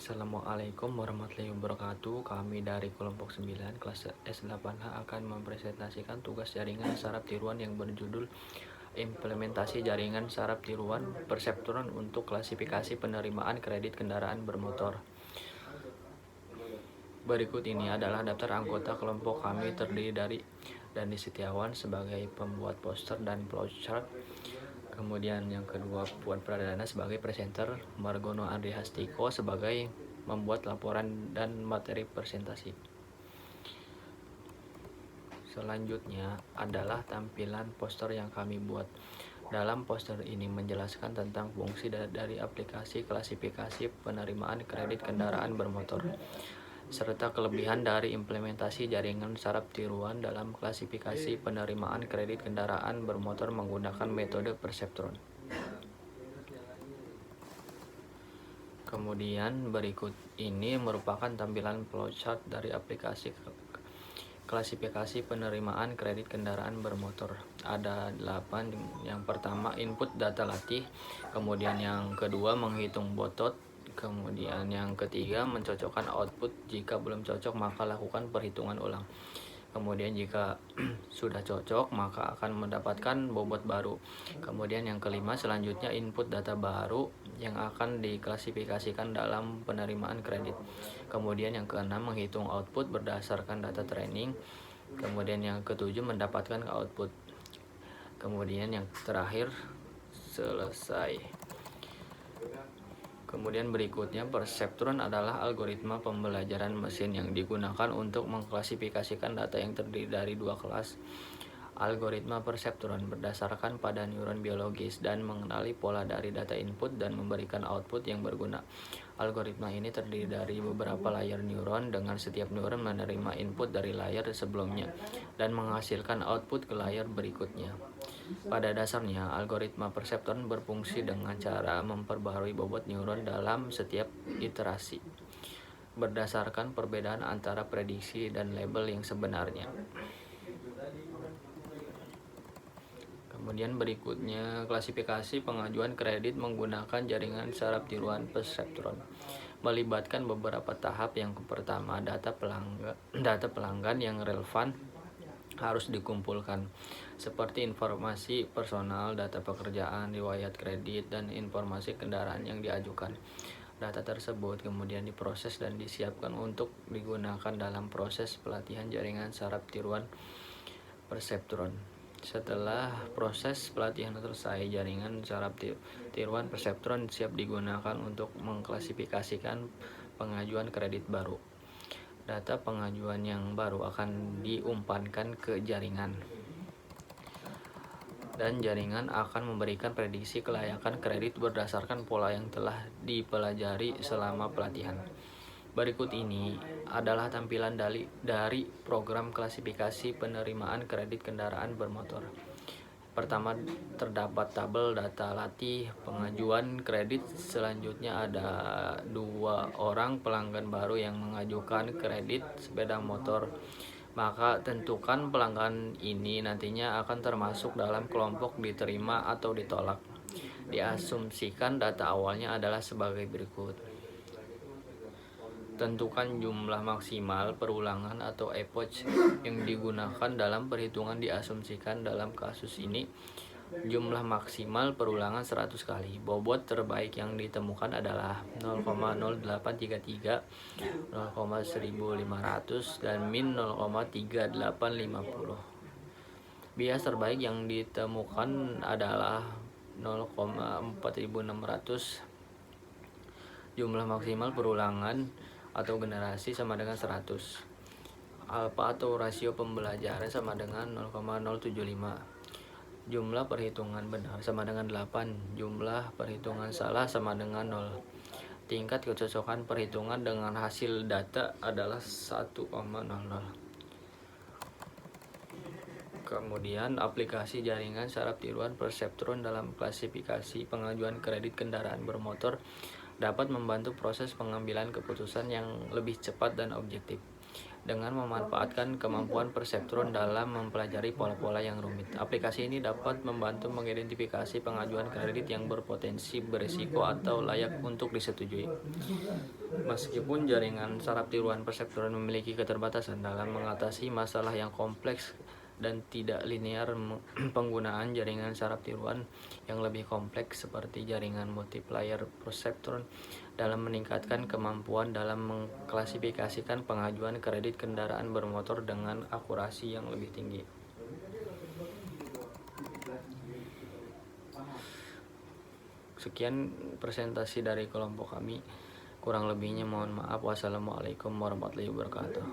Assalamualaikum warahmatullahi wabarakatuh. Kami dari kelompok 9 kelas S8H akan mempresentasikan tugas jaringan saraf tiruan yang berjudul Implementasi Jaringan Saraf Tiruan Perseptron untuk Klasifikasi Penerimaan Kredit Kendaraan Bermotor. Berikut ini adalah daftar anggota kelompok kami, terdiri dari Dandi Setiawan sebagai pembuat poster dan flowchart. Kemudian yang kedua, Puan Pradana sebagai presenter, Margono Andri Hastiko sebagai membuat laporan dan materi presentasi. Selanjutnya adalah tampilan poster yang kami buat. Dalam poster ini menjelaskan tentang fungsi dari aplikasi klasifikasi penerimaan kredit kendaraan bermotor, serta kelebihan dari implementasi jaringan saraf tiruan dalam klasifikasi penerimaan kredit kendaraan bermotor menggunakan metode perseptron. Kemudian berikut ini merupakan tampilan flowchart dari aplikasi klasifikasi penerimaan kredit kendaraan bermotor. Ada 8. Yang pertama, input data latih. Kemudian yang kedua, menghitung botot. Kemudian yang ketiga, mencocokkan output. Jika belum cocok, maka lakukan perhitungan ulang. Kemudian jika sudah cocok, maka akan mendapatkan bobot baru. Kemudian yang kelima, selanjutnya input data baru yang akan diklasifikasikan dalam penerimaan kredit. Kemudian yang keenam, menghitung output berdasarkan data training. Kemudian yang ketujuh, mendapatkan output. Kemudian yang terakhir, selesai. Kemudian berikutnya, perseptron adalah algoritma pembelajaran mesin yang digunakan untuk mengklasifikasikan data yang terdiri dari dua kelas. Algoritma perseptron berdasarkan pada neuron biologis dan mengenali pola dari data input dan memberikan output yang berguna. Algoritma ini terdiri dari beberapa layer neuron, dengan setiap neuron menerima input dari layer sebelumnya dan menghasilkan output ke layer berikutnya. Pada dasarnya, algoritma perseptron berfungsi dengan cara memperbaharui bobot neuron dalam setiap iterasi, berdasarkan perbedaan antara prediksi dan label yang sebenarnya. Kemudian berikutnya, klasifikasi pengajuan kredit menggunakan jaringan saraf tiruan perseptron melibatkan beberapa tahap. Yang pertama, data pelanggan yang relevan harus dikumpulkan, seperti informasi personal, data pekerjaan, riwayat kredit, dan informasi kendaraan yang diajukan. Data tersebut kemudian diproses dan disiapkan untuk digunakan dalam proses pelatihan jaringan saraf tiruan perseptron. Setelah proses pelatihan selesai, jaringan saraf tiruan perseptron siap digunakan untuk mengklasifikasikan pengajuan kredit baru. Data pengajuan yang baru akan diumpankan ke jaringan, dan jaringan akan memberikan prediksi kelayakan kredit berdasarkan pola yang telah dipelajari selama pelatihan. Berikut ini adalah tampilan dari program klasifikasi penerimaan kredit kendaraan bermotor. Pertama, terdapat tabel data latih pengajuan kredit. Selanjutnya ada 2 orang pelanggan baru yang mengajukan kredit sepeda motor. Maka tentukan pelanggan ini nantinya akan termasuk dalam kelompok diterima atau ditolak. Diasumsikan data awalnya adalah sebagai berikut. Tentukan jumlah maksimal perulangan atau epoch yang digunakan dalam perhitungan. Diasumsikan dalam kasus ini jumlah maksimal perulangan 100 kali. Bobot terbaik yang ditemukan adalah 0,0833, 0,1500, dan min 0,3850. Bias terbaik yang ditemukan adalah 0,4600. Jumlah maksimal perulangan atau generasi sama dengan 100. Alfa atau rasio pembelajaran sama dengan 0,075. Jumlah perhitungan benar sama dengan 8. Jumlah perhitungan salah sama dengan 0. Tingkat kecocokan perhitungan dengan hasil data adalah 1,00. Kemudian, aplikasi jaringan saraf tiruan perseptron dalam klasifikasi pengajuan kredit kendaraan bermotor dapat membantu proses pengambilan keputusan yang lebih cepat dan objektif. dengan memanfaatkan kemampuan perseptron dalam mempelajari pola-pola yang rumit. Aplikasi ini dapat membantu mengidentifikasi pengajuan kredit yang berpotensi berisiko atau layak untuk disetujui. Meskipun jaringan saraf tiruan perseptron memiliki keterbatasan dalam mengatasi masalah yang kompleks dan tidak linear, penggunaan jaringan saraf tiruan yang lebih kompleks seperti jaringan multiplier perseptron dalam meningkatkan kemampuan dalam mengklasifikasikan pengajuan kredit kendaraan bermotor dengan akurasi yang lebih tinggi. Sekian presentasi dari kelompok kami. Kurang lebihnya mohon maaf. Wassalamualaikum warahmatullahi wabarakatuh.